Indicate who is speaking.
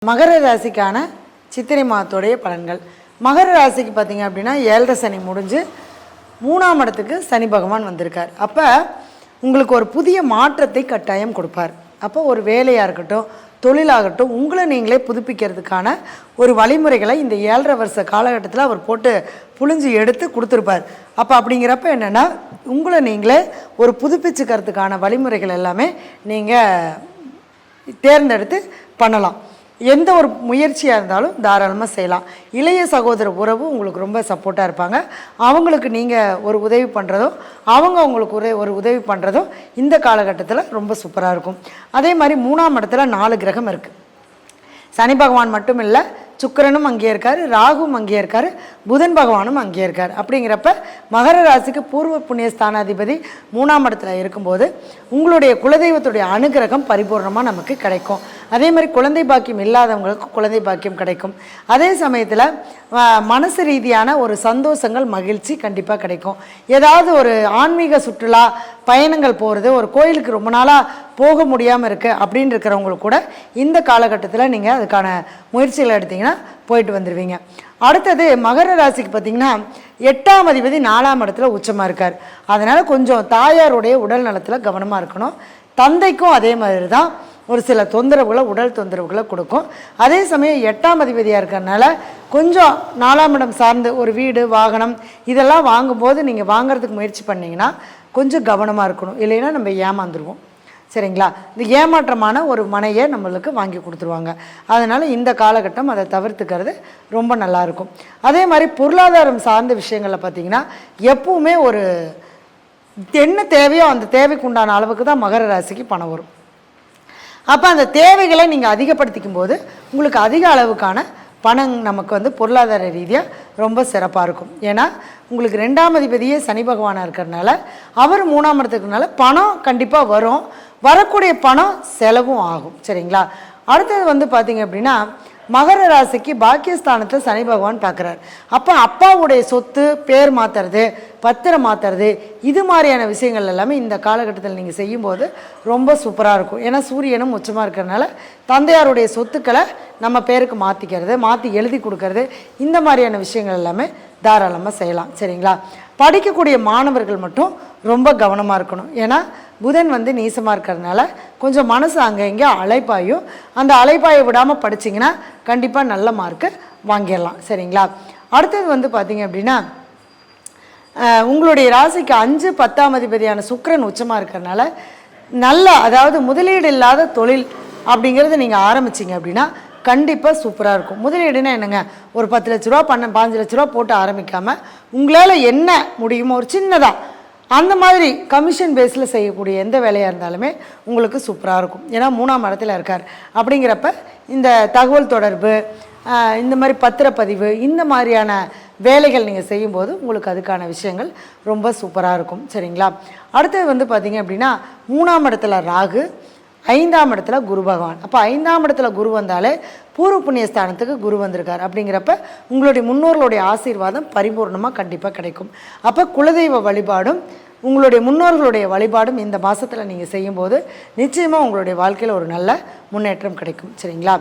Speaker 1: மகர ராசிக்கான சித்திரை மாதத்துடைய பலன்கள். மகர ராசிக்கு பார்த்தீங்க அப்படின்னா 7.5 சனி முடிஞ்சு 3ஆம் இடத்துக்கு சனி பகவான் வந்திருக்கார். அப்போ உங்களுக்கு ஒரு புதிய மாற்றத்தை கட்டாயம் கொடுப்பார். அப்போ ஒரு வேலையாக இருக்கட்டும், தொழிலாகட்டும், உங்களை நீங்களே புதுப்பிக்கிறதுக்கான ஒரு வழிமுறைகளை இந்த 7.5 வருஷ காலகட்டத்தில் அவர் போட்டு புழிஞ்சு எடுத்து கொடுத்துருப்பார். அப்போ அப்படிங்கிறப்ப என்னென்னா, உங்களை நீங்களே ஒரு புதுப்பிச்சுக்கிறதுக்கான வழிமுறைகள் எல்லாமே நீங்கள் தேர்ந்தெடுத்து பண்ணலாம். எந்த ஒரு முயற்சியாக இருந்தாலும் தாராளமாக செய்யலாம். இளைய சகோதர உறவு உங்களுக்கு ரொம்ப சப்போர்ட்டாக இருப்பாங்க. அவங்களுக்கு நீங்கள் ஒரு உதவி பண்ணுறதும், அவங்க உங்களுக்கு ஒரு உதவி பண்ணுறதும் இந்த காலகட்டத்தில் ரொம்ப சூப்பராக இருக்கும். அதே மாதிரி 3ஆம் இடத்துல 4 கிரகம் இருக்குது. சனி பகவான் மட்டும் இல்லை, சுக்கிரனும் அங்கே இருக்கார், ராகுவும் அங்கே இருக்கார், புதன் பகவானும் அங்கே இருக்கார். அப்படிங்கிறப்ப மகர ராசிக்கு பூர்வ புண்ணிய ஸ்தானாதிபதி 3ஆம் இடத்துல இருக்கும்போது உங்களுடைய குலதெய்வத்துடைய அனுகிரகம் பரிபூர்ணமாக நமக்கு கிடைக்கும். அதே மாதிரி குழந்தை பாக்கியம் இல்லாதவங்களுக்கு குழந்தை பாக்கியம் கிடைக்கும். அதே சமயத்தில் மனசு ரீதியான ஒரு சந்தோஷங்கள், மகிழ்ச்சி கண்டிப்பாக கிடைக்கும். ஏதாவது ஒரு ஆன்மீக சுற்றுலா பயணங்கள் போகிறது, ஒரு கோயிலுக்கு ரொம்ப நாளாக போக முடியாமல் இருக்குது அப்படின்னு இருக்கிறவங்களுக்கு கூட இந்த காலகட்டத்தில் நீங்கள் அதுக்கான முயற்சிகளை எடுத்திங்கன்னா போயிட்டு வந்துடுவீங்க. அடுத்தது மகர ராசிக்கு பார்த்திங்கன்னா 8ஆம் அதிபதி 4ஆம் இடத்துல உச்சமாக இருக்கார். அதனால் கொஞ்சம் தாயாருடைய உடல் நலத்தில் கவனமாக இருக்கணும். தந்தைக்கும் அதே மாதிரி தான் ஒரு சில தொந்தரவுகளை, உடல் தொந்தரவுகளை கொடுக்கும். அதே சமயம் 8ஆம் அதிபதியாக இருக்கிறதுனால கொஞ்சம் 4ஆம் இடம் சார்ந்து ஒரு வீடு, வாகனம் இதெல்லாம் வாங்கும்போது நீங்கள் வாங்கிறதுக்கு முயற்சி பண்ணிங்கன்னா கொஞ்சம் கவனமாக இருக்கணும். இல்லைன்னா நம்ம ஏமாந்துருவோம். சரிங்களா? இந்த ஏமாற்றமான ஒரு மனையை நம்மளுக்கு வாங்கி கொடுத்துருவாங்க. அதனால் இந்த காலகட்டம் அதை தவிர்த்துக்கிறது ரொம்ப நல்லாயிருக்கும். அதே மாதிரி பொருளாதாரம் சார்ந்த விஷயங்களில் பார்த்திங்கன்னா எப்பவுமே ஒரு என்ன தேவையோ அந்த தேவைக்கு உண்டான அளவுக்கு தான் மகர ராசிக்கு பணம் வரும். அப்போ அந்த தேவைகளை நீங்கள் அதிகப்படுத்திக்கும் போது உங்களுக்கு அதிக அளவுக்கான பணம் நமக்கு பொருளாதார ரீதியாக ரொம்ப சிறப்பாக இருக்கும். ஏன்னா உங்களுக்கு 2ஆம் அதிபதியே சனி பகவானாக இருக்கிறதுனால அவர் 3ஆம் இடத்துக்குனால பணம் கண்டிப்பாக வரும். வரக்கூடிய பணம் செலவும் ஆகும். சரிங்களா? அடுத்தது பார்த்திங்க அப்படின்னா மகர ராசிக்கு பாக்கியஸ்தானத்தில் சனி பகவான் பார்க்குறார். அப்போ அப்பாவுடைய சொத்து, பேர் மாற்றுறது, பத்திரம் மாற்றுறது, இது மாதிரியான விஷயங்கள் எல்லாமே இந்த காலகட்டத்தில் நீங்கள் செய்யும்போது ரொம்ப சூப்பராக இருக்கும். ஏன்னா சூரியனும் உச்சமாக இருக்கிறதுனால தந்தையாருடைய சொத்துக்களை நம்ம பேருக்கு மாற்றிக்கிறது, மாற்றி எழுதி கொடுக்கறது, இந்த மாதிரியான விஷயங்கள் எல்லாமே தாராளமாக செய்யலாம். சரிங்களா? படிக்கக்கூடிய மாணவர்கள் மட்டும் ரொம்ப கவனமாக இருக்கணும். ஏன்னா புதன் நீசமாக இருக்கிறதுனால கொஞ்சம் மனசு அங்கே இங்கே அலைப்பாயும். அந்த அலைப்பாயை விடாமல் படிச்சிங்கன்னா கண்டிப்பாக நல்ல மார்க்கு வாங்கிடலாம். சரிங்களா? அடுத்தது பார்த்திங்க அப்படின்னா உங்களுடைய ராசிக்கு 5, 10ஆம் அதிபதியான சுக்கிரன் உச்சமாக இருக்கிறதுனால நல்ல, அதாவது முதலீடு இல்லாத தொழில் அப்படிங்கிறது நீங்கள் ஆரம்பிச்சிங்க அப்படின்னா கண்டிப்பாக சூப்பராக இருக்கும். முதலீடுன்னா என்னங்க, ஒரு 10 லட்ச ரூபா 15 லட்ச ரூபா போட்டு ஆரம்பிக்காமல் உங்களால் என்ன முடியுமோ ஒரு சின்னதாக அந்த மாதிரி கமிஷன் பேஸில் செய்யக்கூடிய எந்த வேலையாக இருந்தாலுமே உங்களுக்கு சூப்பராக இருக்கும். ஏன்னா 3ஆம் இடத்துல இருக்கார். அப்படிங்கிறப்ப இந்த தகவல் தொடர்பு, இந்த மாதிரி பத்திரப்பதிவு, இந்த மாதிரியான வேலைகள் நீங்கள் செய்யும்போது உங்களுக்கு அதுக்கான விஷயங்கள் ரொம்ப சூப்பராக இருக்கும். சரிங்களா? அடுத்தது பார்த்திங்க அப்படின்னா 3ஆம் இடத்துல ராகு, 5ஆம் இடத்துல குரு பகவான். அப்போ 5ஆம் இடத்துல குரு வந்தாலே பூர்வ புண்ணிய ஸ்தானத்துக்கு குரு வந்திருக்கார். அப்படிங்கிறப்ப உங்களுடைய முன்னோர்களுடைய ஆசீர்வாதம் பரிபூர்ணமாக கண்டிப்பாக கிடைக்கும். அப்போ குலதெய்வ வழிபாடும் உங்களுடைய முன்னோர்களுடைய வழிபாடும் இந்த மாதத்தில் நீங்கள் செய்யும்போது நிச்சயமாக உங்களுடைய வாழ்க்கையில் ஒரு நல்ல முன்னேற்றம் கிடைக்கும். சரிங்களா?